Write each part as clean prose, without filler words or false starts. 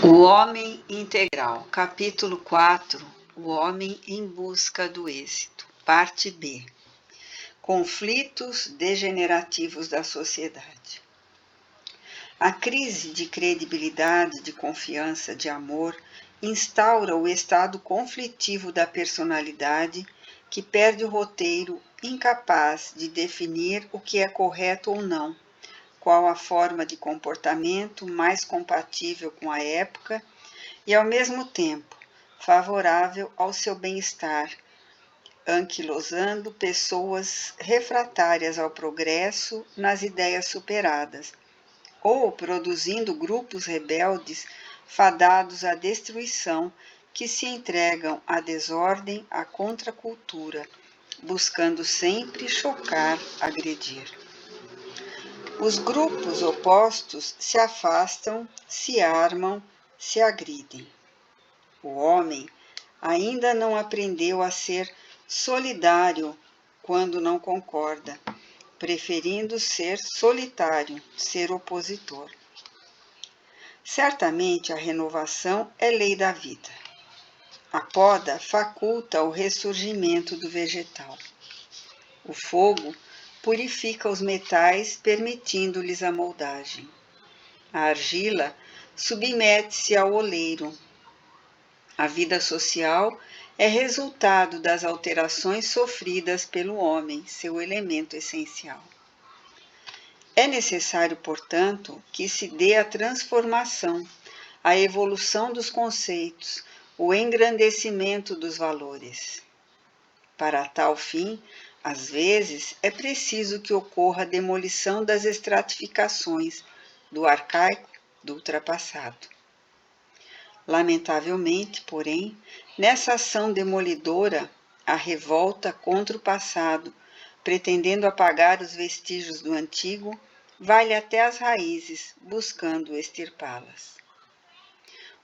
O Homem Integral, capítulo 4, O Homem em Busca do Êxito, parte B. Conflitos degenerativos da sociedade. A crise de credibilidade, de confiança, de amor, instaura o estado conflitivo da personalidade que perde o roteiro, incapaz de definir o que é correto ou não, qual a forma de comportamento mais compatível com a época e, ao mesmo tempo, favorável ao seu bem-estar, anquilosando pessoas refratárias ao progresso nas ideias superadas, ou produzindo grupos rebeldes fadados à destruição que se entregam à desordem, à contracultura, buscando sempre chocar, agredir. Os grupos opostos se afastam, se armam, se agridem. O homem ainda não aprendeu a ser solidário quando não concorda, preferindo ser solitário, ser opositor. Certamente a renovação é lei da vida. A poda faculta o ressurgimento do vegetal. O fogo purifica os metais, permitindo-lhes a moldagem. A argila submete-se ao oleiro. A vida social é resultado das alterações sofridas pelo homem, seu elemento essencial. É necessário, portanto, que se dê a transformação, a evolução dos conceitos, o engrandecimento dos valores. Para tal fim, às vezes, é preciso que ocorra a demolição das estratificações, do arcaico, do ultrapassado. Lamentavelmente, porém, nessa ação demolidora, a revolta contra o passado, pretendendo apagar os vestígios do antigo, vai até as raízes, buscando extirpá-las.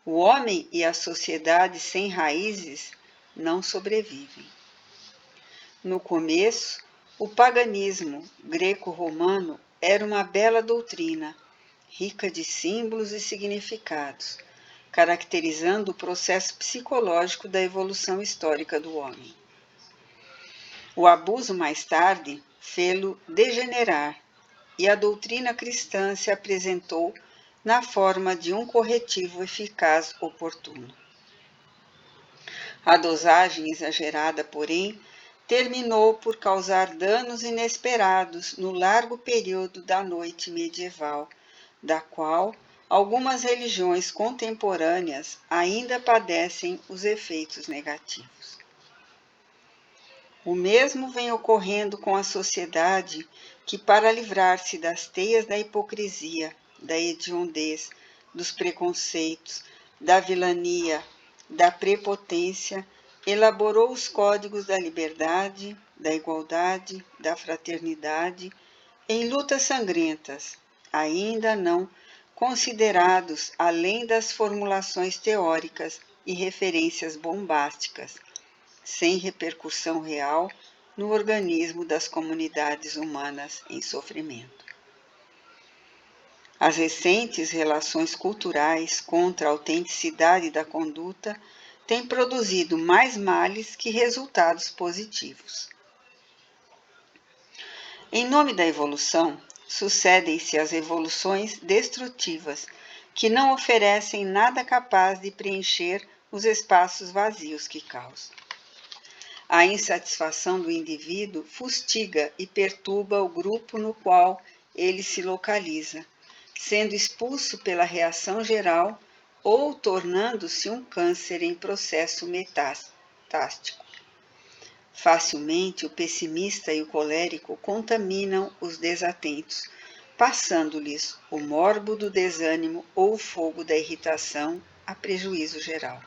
O homem e a sociedade sem raízes não sobrevivem. No começo, o paganismo greco-romano era uma bela doutrina, rica de símbolos e significados, caracterizando o processo psicológico da evolução histórica do homem. O abuso, mais tarde, fê-lo degenerar, e a doutrina cristã se apresentou na forma de um corretivo eficaz oportuno. A dosagem exagerada, porém, terminou por causar danos inesperados no largo período da noite medieval, da qual algumas religiões contemporâneas ainda padecem os efeitos negativos. O mesmo vem ocorrendo com a sociedade que, para livrar-se das teias da hipocrisia, da hediondez, dos preconceitos, da vilania, da prepotência, elaborou os códigos da liberdade, da igualdade, da fraternidade, em lutas sangrentas, ainda não considerados além das formulações teóricas e referências bombásticas, sem repercussão real no organismo das comunidades humanas em sofrimento. As recentes relações culturais contra a autenticidade da conduta têm produzido mais males que resultados positivos. Em nome da evolução, sucedem-se as evoluções destrutivas, que não oferecem nada capaz de preencher os espaços vazios que causam. A insatisfação do indivíduo fustiga e perturba o grupo no qual ele se localiza, sendo expulso pela reação geral ou tornando-se um câncer em processo metastático. Facilmente, o pessimista e o colérico contaminam os desatentos, passando-lhes o morbo do desânimo ou o fogo da irritação a prejuízo geral.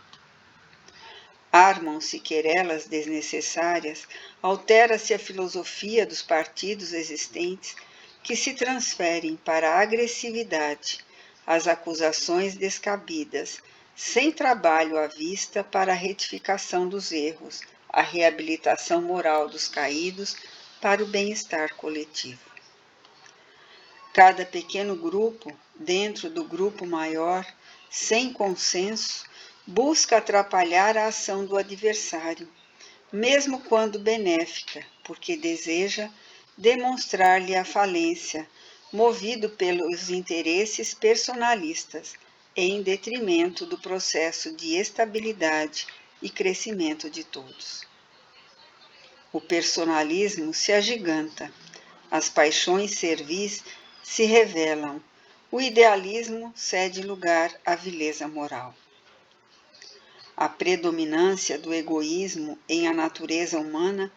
Armam-se querelas desnecessárias, altera-se a filosofia dos partidos existentes, que se transferem para a agressividade, as acusações descabidas, sem trabalho à vista para a retificação dos erros, a reabilitação moral dos caídos para o bem-estar coletivo. Cada pequeno grupo, dentro do grupo maior, sem consenso, busca atrapalhar a ação do adversário, mesmo quando benéfica, porque deseja demonstrar-lhe a falência, movido pelos interesses personalistas, em detrimento do processo de estabilidade e crescimento de todos. O personalismo se agiganta, as paixões servis se revelam, o idealismo cede lugar à vileza moral. A predominância do egoísmo em a natureza humana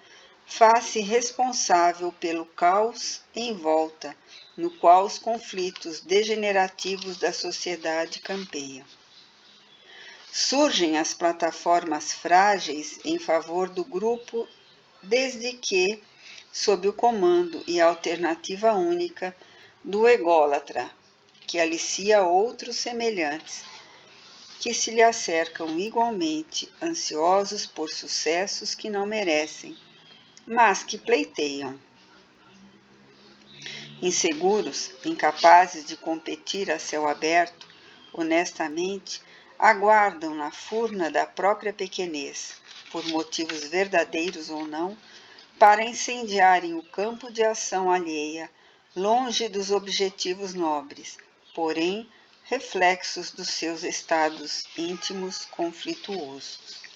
faz-se responsável pelo caos em volta, no qual os conflitos degenerativos da sociedade campeiam. Surgem as plataformas frágeis em favor do grupo, desde que, sob o comando e alternativa única do ególatra, que alicia outros semelhantes, que se lhe acercam igualmente, ansiosos por sucessos que não merecem, mas que pleiteiam. Inseguros, incapazes de competir a céu aberto, honestamente, aguardam na furna da própria pequenez, por motivos verdadeiros ou não, para incendiarem o campo de ação alheia, longe dos objetivos nobres, porém reflexos dos seus estados íntimos conflituosos.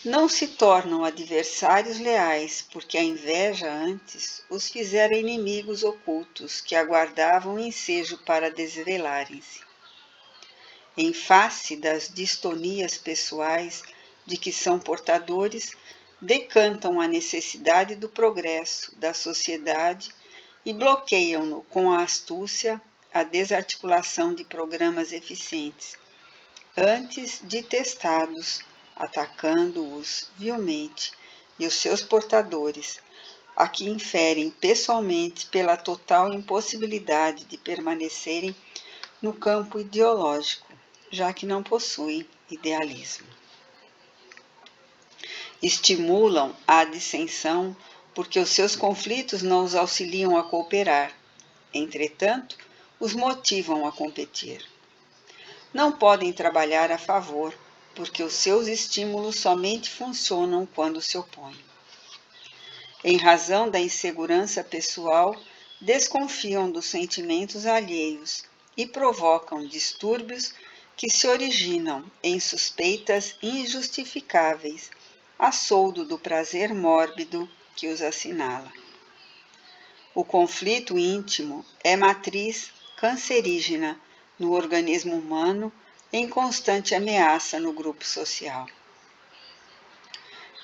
Não se tornam adversários leais, porque a inveja antes os fizera inimigos ocultos que aguardavam ensejo para desvelarem-se. Em face das distonias pessoais de que são portadores, decantam a necessidade do progresso da sociedade e bloqueiam-no com a astúcia a desarticulação de programas eficientes, antes de testados, atacando-os vilmente e os seus portadores, a que inferem pessoalmente pela total impossibilidade de permanecerem no campo ideológico, já que não possuem idealismo. Estimulam a dissensão porque os seus conflitos não os auxiliam a cooperar, entretanto, os motivam a competir. Não podem trabalhar a favor, porque os seus estímulos somente funcionam quando se opõem. Em razão da insegurança pessoal, desconfiam dos sentimentos alheios e provocam distúrbios que se originam em suspeitas injustificáveis, a soldo do prazer mórbido que os assinala. O conflito íntimo é matriz cancerígena no organismo humano, em constante ameaça no grupo social.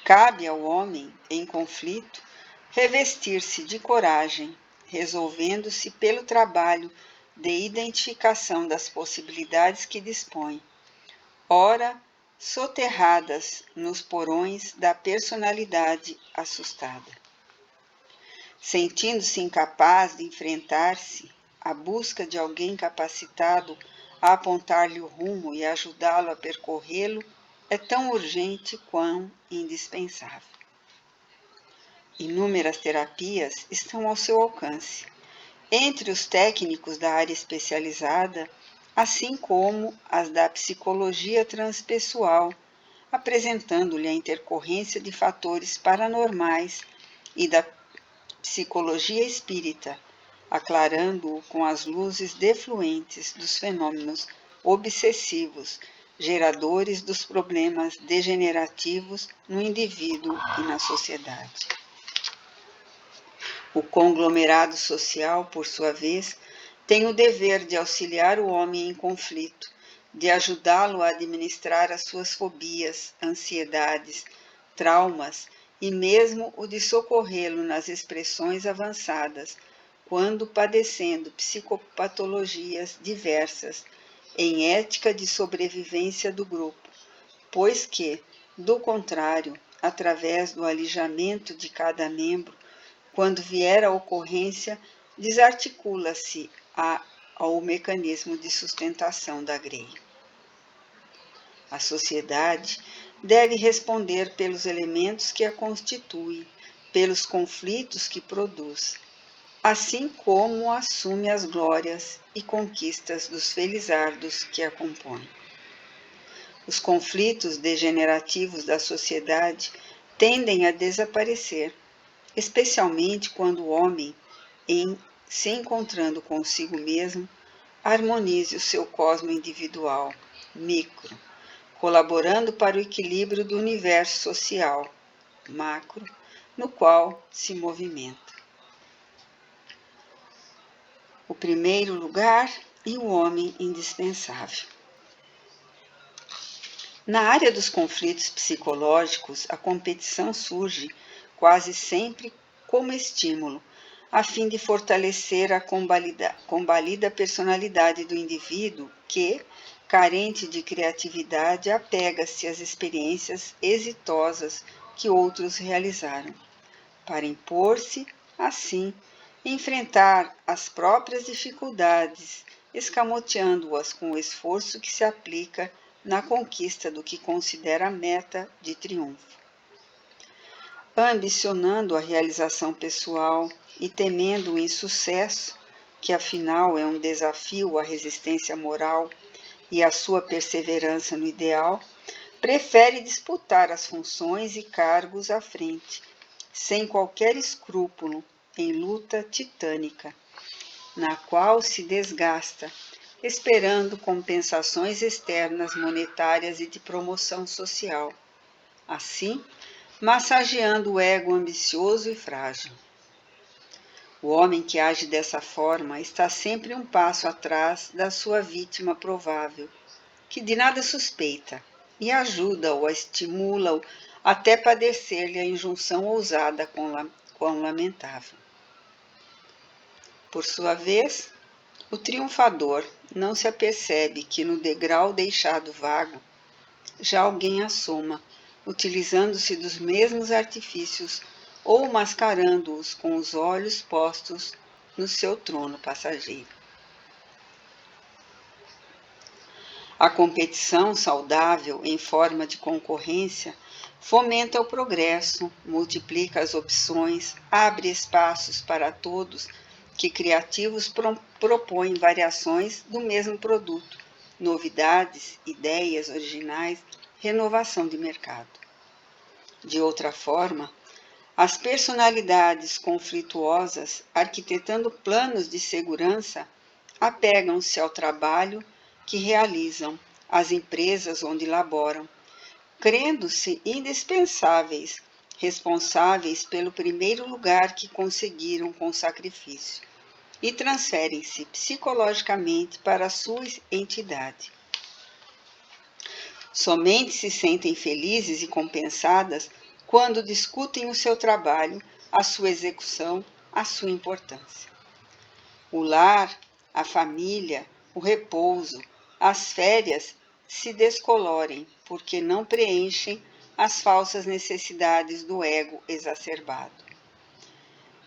Cabe ao homem, em conflito, revestir-se de coragem, resolvendo-se pelo trabalho de identificação das possibilidades que dispõe, ora soterradas nos porões da personalidade assustada. Sentindo-se incapaz de enfrentar-se à busca de alguém capacitado a apontar-lhe o rumo e ajudá-lo a percorrê-lo, é tão urgente quão indispensável. Inúmeras terapias estão ao seu alcance, entre os técnicos da área especializada, assim como as da psicologia transpessoal, apresentando-lhe a intercorrência de fatores paranormais, e da psicologia espírita, aclarando-o com as luzes defluentes dos fenômenos obsessivos, geradores dos problemas degenerativos no indivíduo e na sociedade. O conglomerado social, por sua vez, tem o dever de auxiliar o homem em conflito, de ajudá-lo a administrar as suas fobias, ansiedades, traumas e mesmo o de socorrê-lo nas expressões avançadas, quando padecendo psicopatologias diversas, em ética de sobrevivência do grupo, pois que, do contrário, através do alijamento de cada membro, quando vier a ocorrência, desarticula-se ao mecanismo de sustentação da grei. A sociedade deve responder pelos elementos que a constituem, pelos conflitos que produz. assim como assume as glórias e conquistas dos felizardos que a compõem. Os conflitos degenerativos da sociedade tendem a desaparecer, especialmente quando o homem, se encontrando consigo mesmo, harmonize o seu cosmo individual, micro, colaborando para o equilíbrio do universo social, macro, no qual se movimenta. O primeiro lugar e o homem indispensável. Na área dos conflitos psicológicos, a competição surge quase sempre como estímulo, a fim de fortalecer a combalida personalidade do indivíduo que, carente de criatividade, apega-se às experiências exitosas que outros realizaram, para impor-se, assim, enfrentar as próprias dificuldades, escamoteando-as com o esforço que se aplica na conquista do que considera a meta de triunfo. Ambicionando a realização pessoal e temendo o insucesso, que afinal é um desafio à resistência moral e à sua perseverança no ideal, prefere disputar as funções e cargos à frente, sem qualquer escrúpulo, em luta titânica, na qual se desgasta, esperando compensações externas monetárias e de promoção social. Assim, massageando o ego ambicioso e frágil. O homem que age dessa forma está sempre um passo atrás da sua vítima provável, que de nada suspeita, e ajuda-o, estimula-o, até padecer-lhe a injunção ousada quão lamentável. Por sua vez, o triunfador não se apercebe que no degrau deixado vago, já alguém assoma, utilizando-se dos mesmos artifícios ou mascarando-os com os olhos postos no seu trono passageiro. A competição saudável em forma de concorrência fomenta o progresso, multiplica as opções, abre espaços para todos que criativos propõem variações do mesmo produto, novidades, ideias originais, renovação de mercado. De outra forma, as personalidades conflituosas, arquitetando planos de segurança, apegam-se ao trabalho que realizam, às empresas onde laboram, crendo-se indispensáveis, responsáveis pelo primeiro lugar que conseguiram com sacrifício, e transferem-se psicologicamente para a sua entidade. Somente se sentem felizes e compensadas quando discutem o seu trabalho, a sua execução, a sua importância. O lar, a família, o repouso, as férias se descolorem porque não preenchem as falsas necessidades do ego exacerbado.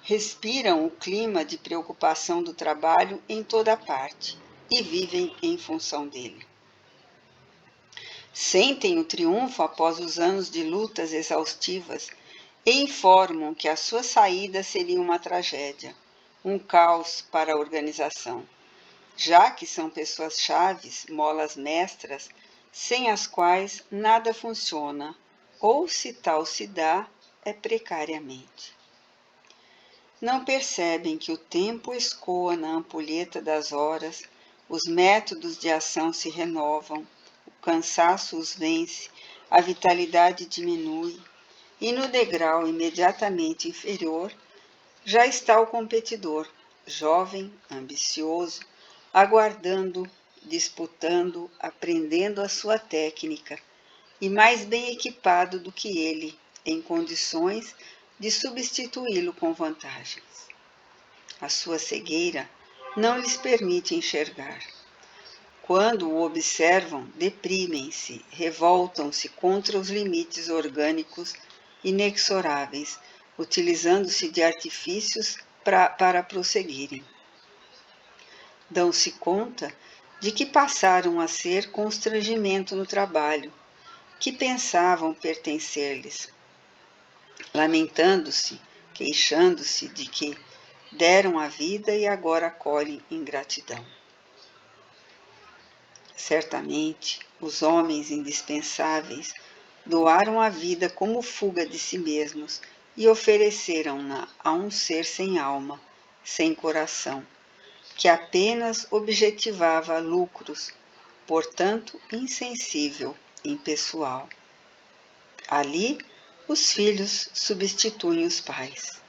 Respiram o clima de preocupação do trabalho em toda parte e vivem em função dele. Sentem o triunfo após os anos de lutas exaustivas e informam que a sua saída seria uma tragédia, um caos para a organização, já que são pessoas chaves, molas mestras, sem as quais nada funciona, ou se tal se dá, é precariamente. Não percebem que o tempo escoa na ampulheta das horas, os métodos de ação se renovam, o cansaço os vence, a vitalidade diminui, e no degrau imediatamente inferior já está o competidor, jovem, ambicioso, aguardando, disputando, aprendendo a sua técnica, e mais bem equipado do que ele, em condições de substituí-lo com vantagens. A sua cegueira não lhes permite enxergar. Quando o observam, deprimem-se, revoltam-se contra os limites orgânicos inexoráveis, utilizando-se de artifícios para prosseguirem. Dão-se conta de que passaram a ser constrangimento no trabalho, que pensavam pertencer-lhes, lamentando-se, queixando-se de que, deram a vida e agora colhem ingratidão. Certamente, os homens indispensáveis doaram a vida como fuga de si mesmos e ofereceram-na a um ser sem alma, sem coração, que apenas objetivava lucros, portanto insensível, impessoal. Ali, os filhos substituem os pais.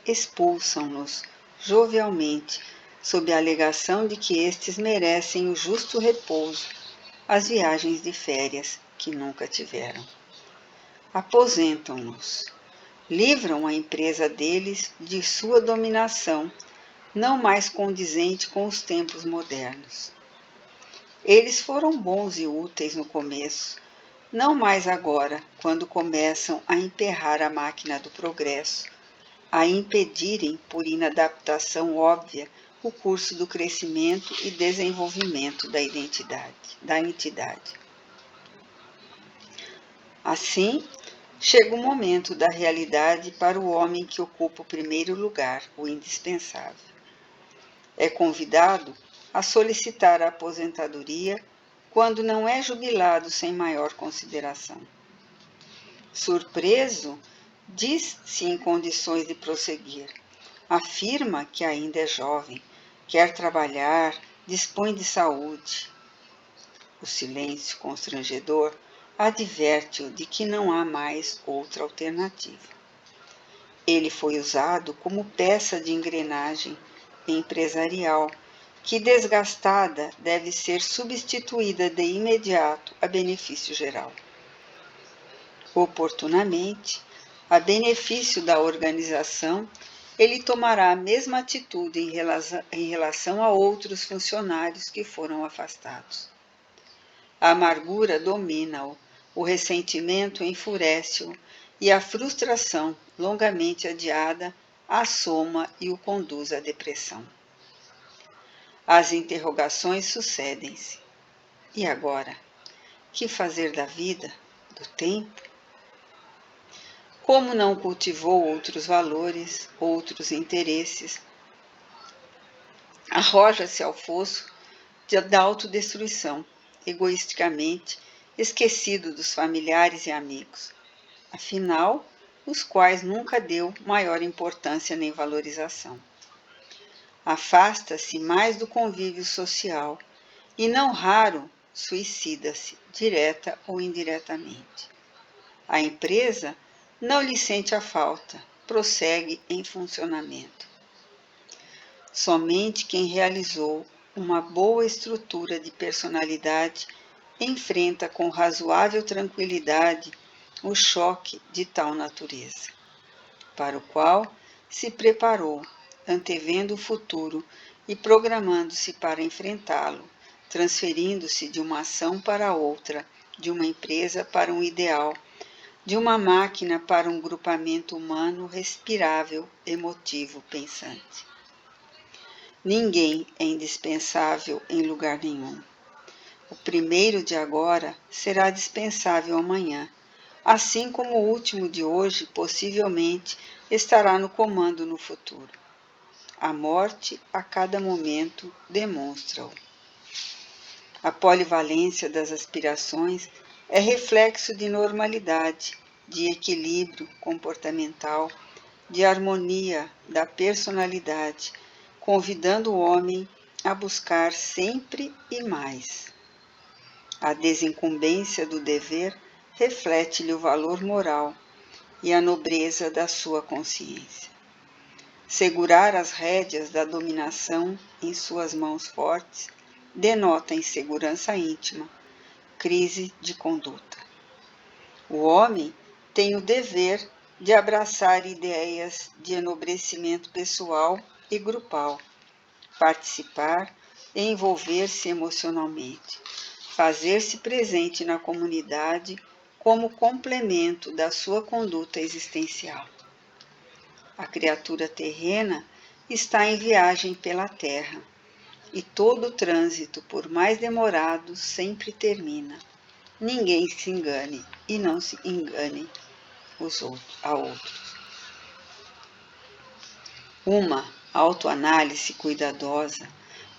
Expulsam-nos jovialmente, sob a alegação de que estes merecem o justo repouso, as viagens de férias que nunca tiveram. Aposentam-nos, livram a empresa deles de sua dominação, não mais condizente com os tempos modernos. Eles foram bons e úteis no começo, não mais agora, quando começam a emperrar a máquina do progresso, a impedirem, por inadaptação óbvia, o curso do crescimento e desenvolvimento da entidade. Assim, chega o momento da realidade para o homem que ocupa o primeiro lugar, o indispensável. É convidado a solicitar a aposentadoria quando não é jubilado sem maior consideração. Surpreso, diz-se em condições de prosseguir. Afirma que ainda é jovem, quer trabalhar, dispõe de saúde. O silêncio constrangedor adverte-o de que não há mais outra alternativa. Ele foi usado como peça de engrenagem empresarial, que desgastada deve ser substituída de imediato a benefício geral. Oportunamente, a benefício da organização, ele tomará a mesma atitude em relação a outros funcionários que foram afastados. A amargura domina-o, o ressentimento enfurece-o e a frustração, longamente adiada, assoma e o conduz à depressão. As interrogações sucedem-se. E agora? Que fazer da vida, do tempo? Como não cultivou outros valores, outros interesses, arroja-se ao fosso da autodestruição, egoisticamente, esquecido dos familiares e amigos, afinal, os quais nunca deu maior importância nem valorização. Afasta-se mais do convívio social e, não raro, suicida-se, direta ou indiretamente. A empresa não lhe sente a falta, prossegue em funcionamento. Somente quem realizou uma boa estrutura de personalidade enfrenta com razoável tranquilidade o choque de tal natureza, para o qual se preparou, antevendo o futuro e programando-se para enfrentá-lo, transferindo-se de uma ação para outra, de uma empresa para um ideal, de uma máquina para um grupamento humano respirável, emotivo, pensante. Ninguém é indispensável em lugar nenhum. O primeiro de agora será dispensável amanhã, assim como o último de hoje possivelmente estará no comando no futuro. A morte, a cada momento, demonstra-o. A polivalência das aspirações é reflexo de normalidade, de equilíbrio comportamental, de harmonia da personalidade, convidando o homem a buscar sempre e mais. A desincumbência do dever reflete-lhe o valor moral e a nobreza da sua consciência. Segurar as rédeas da dominação em suas mãos fortes denota insegurança íntima, crise de conduta. O homem tem o dever de abraçar ideias de enobrecimento pessoal e grupal, participar e envolver-se emocionalmente, fazer-se presente na comunidade como complemento da sua conduta existencial. A criatura terrena está em viagem pela terra, e todo trânsito, por mais demorado, sempre termina. Ninguém se engane e não se engane a outros. autoanálise cuidadosa,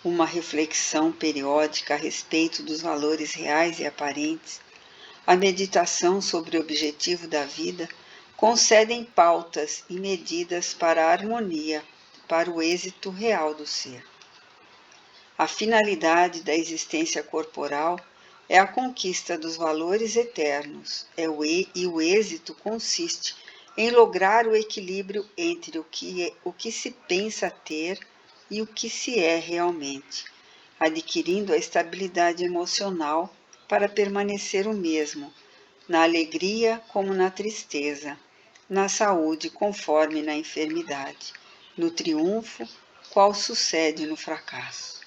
uma reflexão periódica a respeito dos valores reais e aparentes, a meditação sobre o objetivo da vida concedem pautas e medidas para a harmonia, para o êxito real do ser. A finalidade da existência corporal é a conquista dos valores eternos, e o êxito consiste em lograr o equilíbrio entre o que se pensa ter e o que se é realmente, adquirindo a estabilidade emocional para permanecer o mesmo, na alegria como na tristeza, na saúde conforme na enfermidade, no triunfo, qual sucede no fracasso.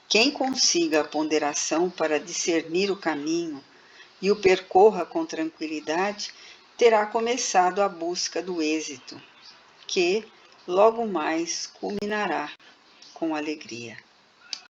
Quem consiga a ponderação para discernir o caminho e o percorra com tranquilidade, terá começado a busca do êxito, que logo mais culminará com alegria.